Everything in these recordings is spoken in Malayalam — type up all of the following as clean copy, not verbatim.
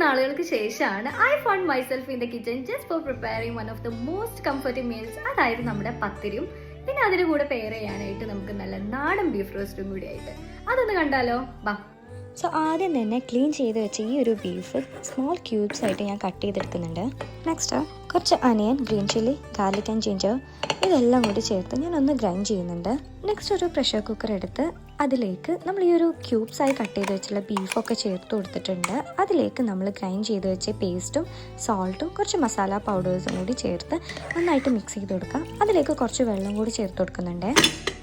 നാളുകൾക്ക് ശേഷമാണ് I found myself in the kitchen just for preparing one of the most comforting meals. അതായത് നമ്മുടെ പത്തിരിയും പിന്നെ അതിന് കൂടെ പെയർ ചെയ്യാനായിട്ട് നമുക്ക് നല്ല നാടൻ ബീഫ് റോസ്റ്റും കൂടി ആയിട്ട് അതൊന്ന് കണ്ടാലോ? ബാ. സോ ആദ്യം തന്നെ ക്ലീൻ ചെയ്ത് വെച്ച ഈ ഒരു ബീഫ് സ്മോൾ ക്യൂബ്സ് ആയിട്ട് ഞാൻ കട്ട് ചെയ്തെടുക്കുന്നുണ്ട്. നെക്സ്റ്റ് കുറച്ച് അനിയൻ, green chilli, garlic and ginger ഇതെല്ലാം കൂടി ചേർത്ത് ഞാൻ ഒന്ന് ഗ്രൈൻഡ് ചെയ്യുന്നുണ്ട്. നെക്സ്റ്റ് ഒരു പ്രഷർ കുക്കർ എടുത്ത് അതിലേക്ക് നമ്മൾ ഈ ഒരു ക്യൂബ്സായി കട്ട് ചെയ്ത് വെച്ചുള്ള ബീഫൊക്കെ ചേർത്ത് കൊടുത്തിട്ടുണ്ട്. അതിലേക്ക് നമ്മൾ ഗ്രൈൻഡ് ചെയ്ത് വെച്ച പേസ്റ്റും സോൾട്ടും കുറച്ച് മസാല പൗഡേഴ്സും കൂടി ചേർത്ത് നന്നായിട്ട് മിക്സ് ചെയ്ത് കൊടുക്കാം. അതിലേക്ക് കുറച്ച് വെള്ളം കൂടി ചേർത്ത് കൊടുക്കുന്നുണ്ട്.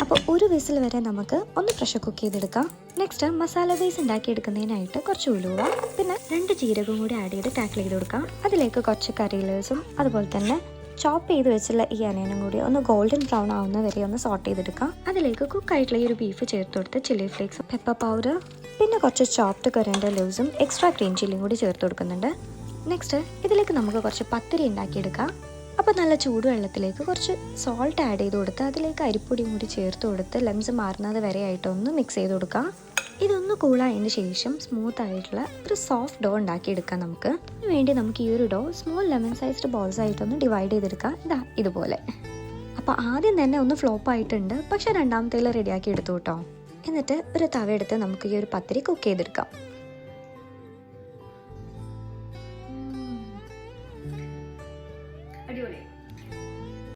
അപ്പോൾ ഒരു വിസിൽ വരെ നമുക്ക് ഒന്ന് പ്രഷർ കുക്ക് ചെയ്തെടുക്കാം. നെക്സ്റ്റ് മസാല ബേസ് ഉണ്ടാക്കിയെടുക്കുന്നതിനായിട്ട് കുറച്ച് ഉലുവ പിന്നെ 2 ജീരകം കൂടി ആഡ് ചെയ്ത് ടാക്കിൾ ചെയ്ത് കൊടുക്കാം. അതിലേക്ക് കുറച്ച് കറി ലീവ്സും അതുപോലെ തന്നെ ചോപ്പ് ചെയ്ത് വെച്ചുള്ള ഈ അനിയനും കൂടി ഒന്ന് ഗോൾഡൻ ബ്രൗൺ ആവുന്ന വരെ ഒന്ന് സോട്ട് ചെയ്തെടുക്കാം. അതിലേക്ക് കുക്കായിട്ടുള്ള ഈ ഒരു ബീഫ് ചേർത്ത് കൊടുത്ത് ചില്ലി ഫ്ലേക്സ്, പെപ്പർ പൗഡർ പിന്നെ കുറച്ച് ചോപ്ഡ് കൊറിയാൻഡർ ലീവ്സും എക്സ്ട്രാ ഗ്രീൻ ചില്ലിയും കൂടി ചേർത്ത് കൊടുക്കുന്നുണ്ട്. നെക്സ്റ്റ് ഇതിലേക്ക് നമുക്ക് കുറച്ച് പത്തിരി ഉണ്ടാക്കിയെടുക്കാം. അപ്പോൾ നല്ല ചൂടുവെള്ളത്തിലേക്ക് കുറച്ച് സോൾട്ട് ആഡ് ചെയ്ത് കൊടുത്ത് അതിലേക്ക് അരിപ്പൊടിയും കൂടി ചേർത്ത് കൊടുത്ത് ലംസ് മാറുന്നത് വരെ ആയിട്ടൊന്ന് മിക്സ് ചെയ്ത് കൊടുക്കാം. ഇതൊന്ന് കൂളായതിന് ശേഷം സ്മൂത്ത് ആയിട്ടുള്ള ഒരു സോഫ്റ്റ് ഡോ ഉണ്ടാക്കിയെടുക്കാം. നമുക്ക് അതിന് വേണ്ടി നമുക്ക് ഈ ഒരു ഡോ സ്മോൾ ലെമൺ സൈസ്ഡ് ബോൾസ് ആയിട്ടൊന്ന് ഡിവൈഡ് ചെയ്തെടുക്കാം. ഇതുപോലെ. അപ്പോൾ ആദ്യം തന്നെ ഒന്ന് ഫ്ലോപ്പ് ആയിട്ടുണ്ട്, പക്ഷേ രണ്ടാമത്തേൽ റെഡിയാക്കി എടുത്തു കേട്ടോ. എന്നിട്ട് ഒരു തവ എടുത്ത് നമുക്ക് ഈ ഒരു പത്തിരി കുക്ക് ചെയ്തെടുക്കാം.